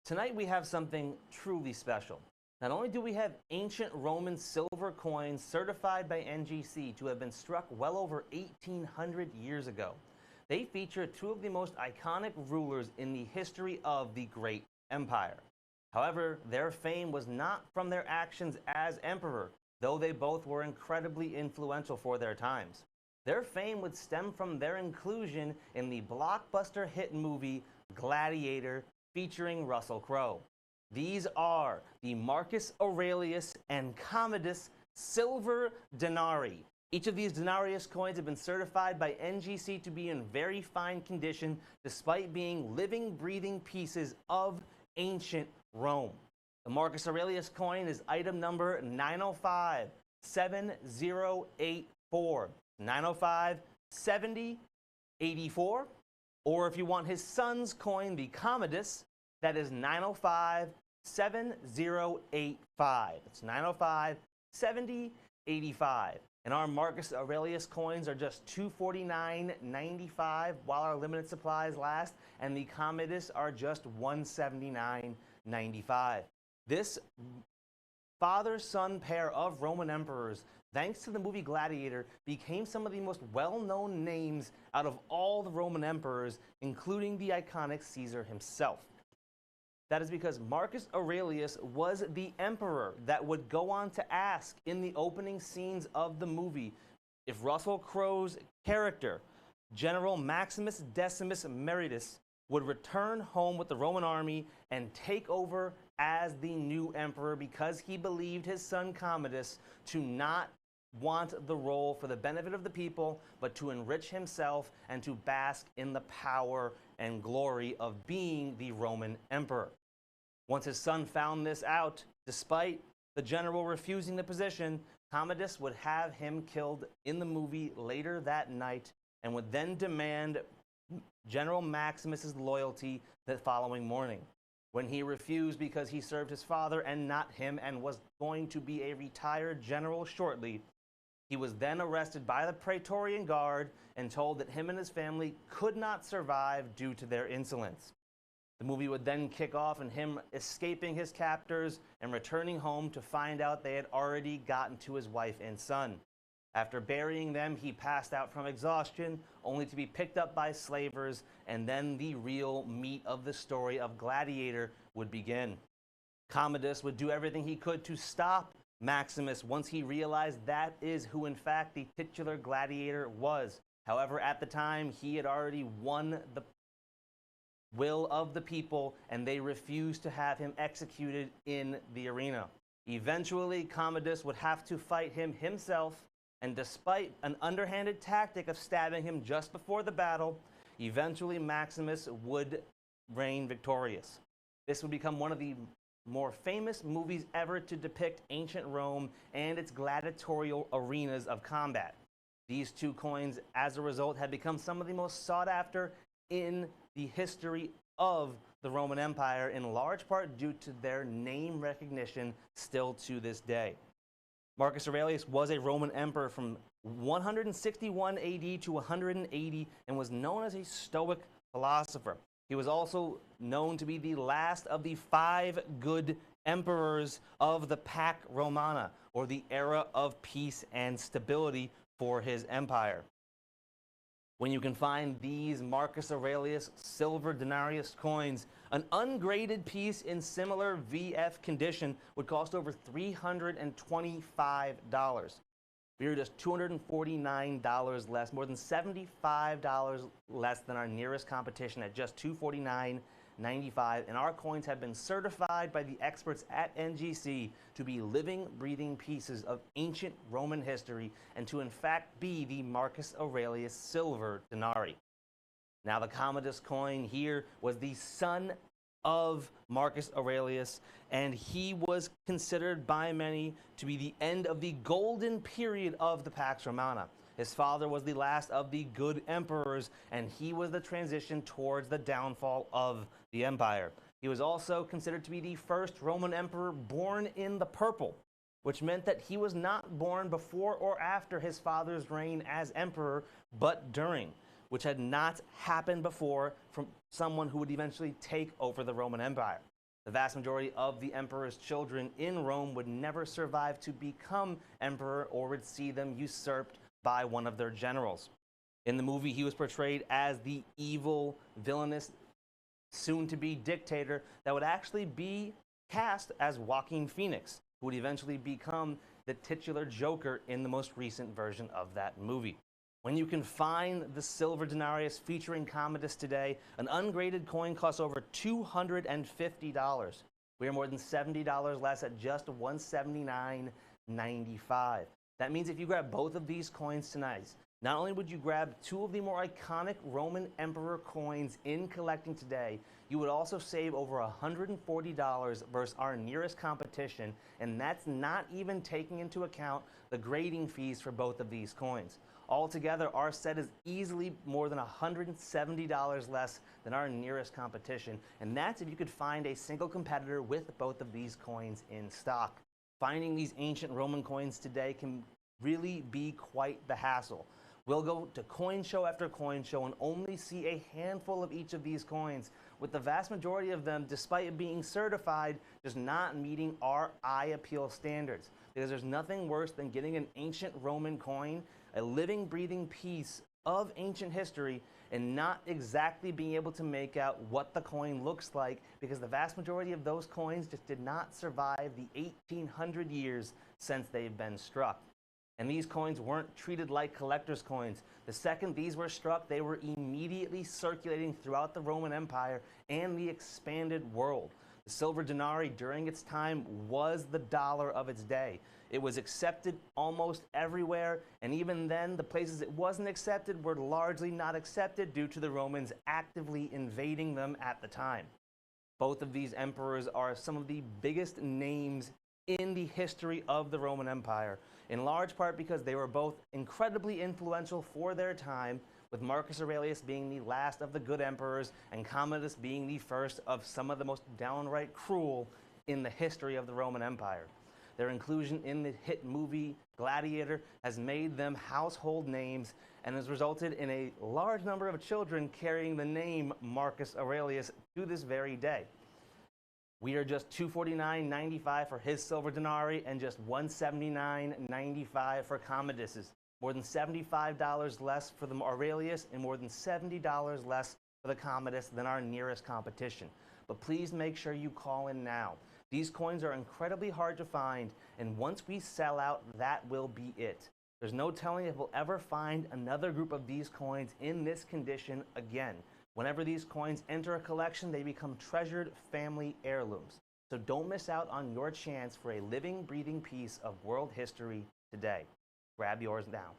Tonight we have something truly special. Not only do we have ancient Roman silver coins certified by NGC to have been struck well over 1800 years ago, they feature two of the most iconic rulers in the history of the Great Empire. However, their fame was not from their actions as emperor, though they both were incredibly influential for their times. Their fame would stem from their inclusion in the blockbuster hit movie Gladiator featuring Russell Crowe. These are the Marcus Aurelius and Commodus silver denarii. Each of these denarius coins have been certified by NGC to be in very fine condition despite being living, breathing pieces of ancient Rome. The Marcus Aurelius coin is item number 9057084. 9057084. Or if you want his son's coin, the Commodus, that is 9057085. It's 9057085. And our Marcus Aurelius coins are just $249.95 while our limited supplies last, and the Commodus are just $179.95. This father-son pair of Roman emperors, thanks to the movie Gladiator, became some of the most well-known names out of all the Roman emperors, including the iconic Caesar himself. That is because Marcus Aurelius was the emperor that would go on to ask in the opening scenes of the movie if Russell Crowe's character, General Maximus Decimus Meritus, would return home with the Roman army and take over as the new emperor because he believed his son Commodus to not want the role for the benefit of the people, but to enrich himself and to bask in the power and glory of being the Roman emperor. Once his son found this out, despite the general refusing the position, Commodus would have him killed in the movie later that night and would then demand General Maximus's loyalty the following morning. When he refused because he served his father and not him and was going to be a retired general shortly, he was then arrested by the Praetorian Guard and told that him and his family could not survive due to their insolence. The movie would then kick off in him escaping his captors and returning home to find out they had already gotten to his wife and son. After burying them, he passed out from exhaustion, only to be picked up by slavers, and then the real meat of the story of Gladiator would begin. Commodus would do everything he could to stop Maximus once he realized that is who in fact the titular gladiator was. However, at the time, he had already won the will of the people, and they refused to have him executed in the arena. Eventually, Commodus would have to fight him himself, and despite an underhanded tactic of stabbing him just before the battle, eventually Maximus would reign victorious. This would become one of the more famous movies ever to depict ancient Rome and its gladiatorial arenas of combat. These two coins, as a result, have become some of the most sought after in the history of the Roman Empire, in large part due to their name recognition still to this day. Marcus Aurelius was a Roman emperor from 161 AD to 180 and was known as a Stoic philosopher. He was also known to be the last of the 5 good emperors of the Pax Romana, or the era of peace and stability for his empire. When you can find these Marcus Aurelius silver denarius coins, an ungraded piece in similar VF condition would cost over $325. We are just $249 less, more than $75 less than our nearest competition at just $249.95. And our coins have been certified by the experts at NGC to be living, breathing pieces of ancient Roman history and to in fact be the Marcus Aurelius silver denarii. Now, the Commodus coin here was the son of Marcus Aurelius, and he was considered by many to be the end of the golden period of the Pax Romana. His father was the last of the good emperors, and he was the transition towards the downfall of the empire. He was also considered to be the first Roman emperor born in the purple, which meant that he was not born before or after his father's reign as emperor, but during, which had not happened before from someone who would eventually take over the Roman Empire. The vast majority of the emperor's children in Rome would never survive to become emperor or would see them usurped by one of their generals. In the movie, he was portrayed as the evil, villainous, soon-to-be dictator that would actually be cast as Joaquin Phoenix, who would eventually become the titular Joker in the most recent version of that movie. When you can find the silver denarius featuring Commodus today, an ungraded coin costs over $250. We are more than $70 less at just $179.95. That means if you grab both of these coins tonight, not only would you grab two of the more iconic Roman emperor coins in collecting today, you would also save over $140 versus our nearest competition, and that's not even taking into account the grading fees for both of these coins. Altogether, our set is easily more than $170 less than our nearest competition, and that's if you could find a single competitor with both of these coins in stock. Finding these ancient Roman coins today can really be quite the hassle. We'll go to coin show after coin show and only see a handful of each of these coins, with the vast majority of them, despite being certified, just not meeting our eye appeal standards. Because there's nothing worse than getting an ancient Roman coin, a living, breathing piece of ancient history, and not exactly being able to make out what the coin looks like, because the vast majority of those coins just did not survive the 1800 years since they've been struck. And these coins weren't treated like collector's coins. The second these were struck, they were immediately circulating throughout the Roman Empire and the expanded world. The silver denarii during its time was the dollar of its day. It was accepted almost everywhere, and even then, the places it wasn't accepted were largely not accepted due to the Romans actively invading them at the time. Both of these emperors are some of the biggest names in the history of the Roman Empire, in large part because they were both incredibly influential for their time, with Marcus Aurelius being the last of the good emperors and Commodus being the first of some of the most downright cruel in the history of the Roman Empire. Their inclusion in the hit movie Gladiator has made them household names and has resulted in a large number of children carrying the name Marcus Aurelius to this very day. We are just $249.95 for his silver denarii and just $179.95 for Commodus's. More than $75 less for the Aurelius and more than $70 less for the Commodus than our nearest competition. But please make sure you call in now. These coins are incredibly hard to find, and once we sell out, that will be it. There's no telling if we'll ever find another group of these coins in this condition again. Whenever these coins enter a collection, they become treasured family heirlooms. So don't miss out on your chance for a living, breathing piece of world history today. Grab yours now.